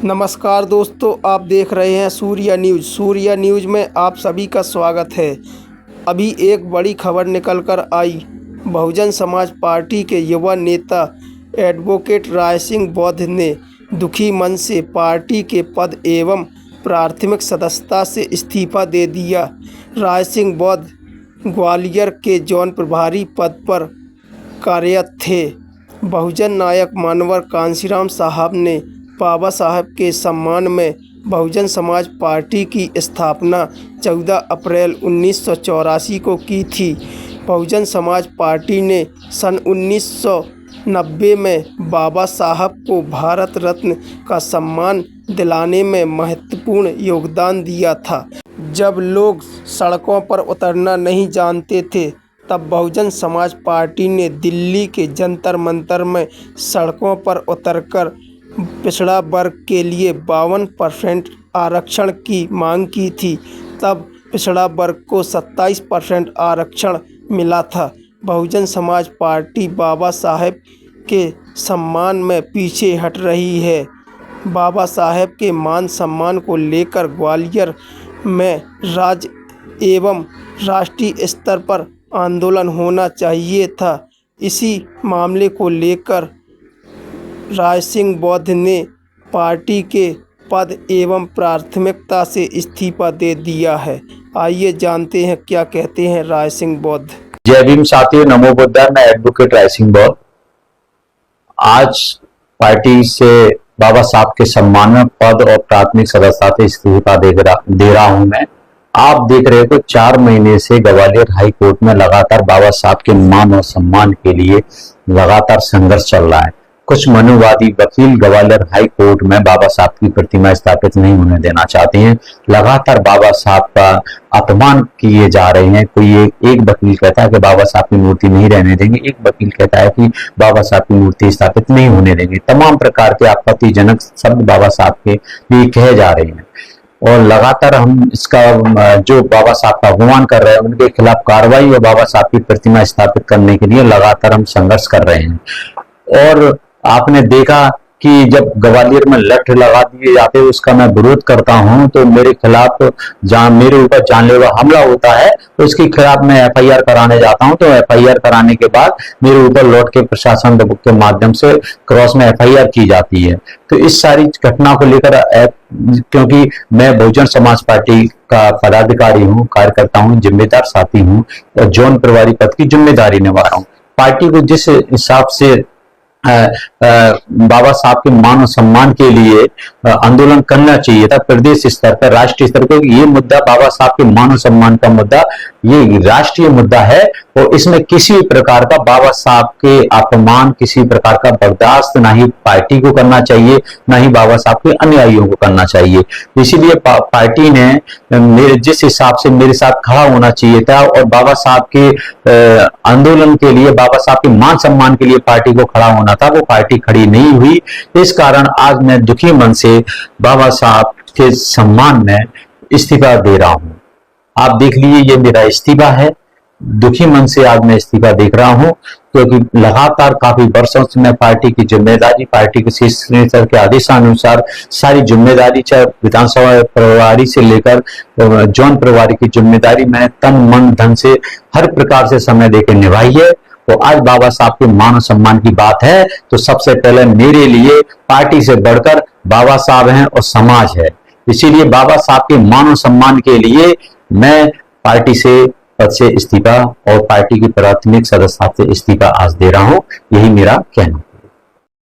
नमस्कार दोस्तों, आप देख रहे हैं सूर्या न्यूज़। सूर्या न्यूज़ में आप सभी का स्वागत है। अभी एक बड़ी खबर निकल कर आई। बहुजन समाज पार्टी के युवा नेता एडवोकेट राय सिंह बौद्ध ने दुखी मन से पार्टी के पद एवं प्राथमिक सदस्यता से इस्तीफा दे दिया। राय सिंह बौद्ध ग्वालियर के जोन प्रभारी पद पर कार्यरत थे। बहुजन नायक मानवर कांशीराम साहब ने बाबा साहब के सम्मान में बहुजन समाज पार्टी की स्थापना 14 अप्रैल 1984 को की थी। बहुजन समाज पार्टी ने सन 1990 में बाबा साहब को भारत रत्न का सम्मान दिलाने में महत्वपूर्ण योगदान दिया था। जब लोग सड़कों पर उतरना नहीं जानते थे, तब बहुजन समाज पार्टी ने दिल्ली के जंतर मंतर में सड़कों पर उतरकर पिछड़ा वर्ग के लिए 52% आरक्षण की मांग की थी। तब पिछड़ा वर्ग को 27% आरक्षण मिला था। बहुजन समाज पार्टी बाबा साहब के सम्मान में पीछे हट रही है। बाबा साहब के मान सम्मान को लेकर ग्वालियर में राज्य एवं राष्ट्रीय स्तर पर आंदोलन होना चाहिए था। इसी मामले को लेकर राय सिंह बौद्ध ने पार्टी के पद एवं प्राथमिकता से इस्तीफा दे दिया है। आइए जानते हैं क्या कहते हैं राय सिंह बौद्ध। जय भीम साथियों, नमो बुद्धाय। मैं एडवोकेट राय सिंह बौद्ध आज पार्टी से बाबा साहब के सम्मान में पद और प्राथमिक सदस्यता से इस्तीफा दे रहा हूं। मैं आप देख रहे हो 4 महीने से ग्वालियर हाई कोर्ट में लगातार बाबा साहब के मान और सम्मान के लिए लगातार संघर्ष चल रहा है। कुछ मनुवादी वकील ग्वालियर हाई कोर्ट में बाबा साहब की प्रतिमा स्थापित नहीं होने देना चाहते हैं। लगातार बाबा साहब का अपमान किए जा रहे हैं। कोई एक वकील कहता है कि बाबा साहब की मूर्ति नहीं रहने देंगे, एक वकील कहता है कि बाबा साहब की मूर्ति स्थापित नहीं होने देंगे। तमाम प्रकार के आपत्तिजनक शब्द बाबा साहब के लिए कहे जा रहे हैं और लगातार हम इसका जो बाबा साहब का अपमान कर रहे हैं उनके खिलाफ कार्रवाई और बाबा साहब की प्रतिमा स्थापित करने के लिए लगातार हम संघर्ष कर रहे हैं। और आपने देखा कि जब ग्वालियर में लठ लगा दिए जाते हैं उसका मैं विरोध करता हूं, तो मेरे खिलाफ जहां मेरे ऊपर जानलेवा हमला होता है तो उसके खिलाफ मैं एफआईआर कराने जाता हूं। तो एफआईआर कराने के बाद मेरे ऊपर लौट के प्रशासन दबाव के माध्यम से क्रॉस में एफआईआर की जाती है। तो इस सारी घटना को लेकर क्योंकि मैं बहुजन समाज पार्टी का पदाधिकारी हूं, कार्यकर्ता हूं, जिम्मेदार साथी हूं और जोन प्रभारी पद की जिम्मेदारी निभा रहा हूं। पार्टी को जिस हिसाब से बाबा साहब के मान और सम्मान के लिए आंदोलन करना चाहिए था प्रदेश स्तर पर, राष्ट्रीय स्तर पर, ये मुद्दा बाबा साहब के मान और सम्मान का मुद्दा ये राष्ट्रीय मुद्दा है और इसमें किसी प्रकार का बाबा साहब के अपमान, किसी प्रकार का बर्दाश्त ना ही पार्टी को करना चाहिए, ना ही बाबा साहब के अनुयायियों को करना चाहिए। इसीलिए पार्टी ने मेरे जिस हिसाब से मेरे साथ खड़ा होना चाहिए था और बाबा साहब के आंदोलन के लिए, बाबा साहब के मान सम्मान के लिए पार्टी को खड़ा होना था, वो पार्टी खड़ी नहीं हुई। इस कारण आज मैं दुखी मन से बाबा साहब के सम्मान में इस्तीफा दे रहा हूं। आप देख लीजिए, ये मेरा इस्तीफा है। दुखी मन से आज मैं इस्तीफा देख रहा हूं क्योंकि लगातार काफी वर्षों से मैं पार्टी की जिम्मेदारी, पार्टी के शीर्ष नेतृत्व के आदेशानुसार सारी जिम्मेदारी, चाहे विधानसभा प्रभारी से लेकर जोन प्रभारी की जिम्मेदारी मैंने तन मन धन से हर प्रकार से समय देकर निभाई है। तो आज बाबा साहब के मान और सम्मान की बात है तो सबसे पहले मेरे लिए पार्टी से बढ़कर बाबा साहब हैं और समाज है। इसीलिए बाबा साहब के मान और सम्मान के लिए मैं पार्टी से पद से इस्तीफा और पार्टी की प्राथमिक सदस्यता से इस्तीफा आज दे रहा हूं। यही मेरा कहना है।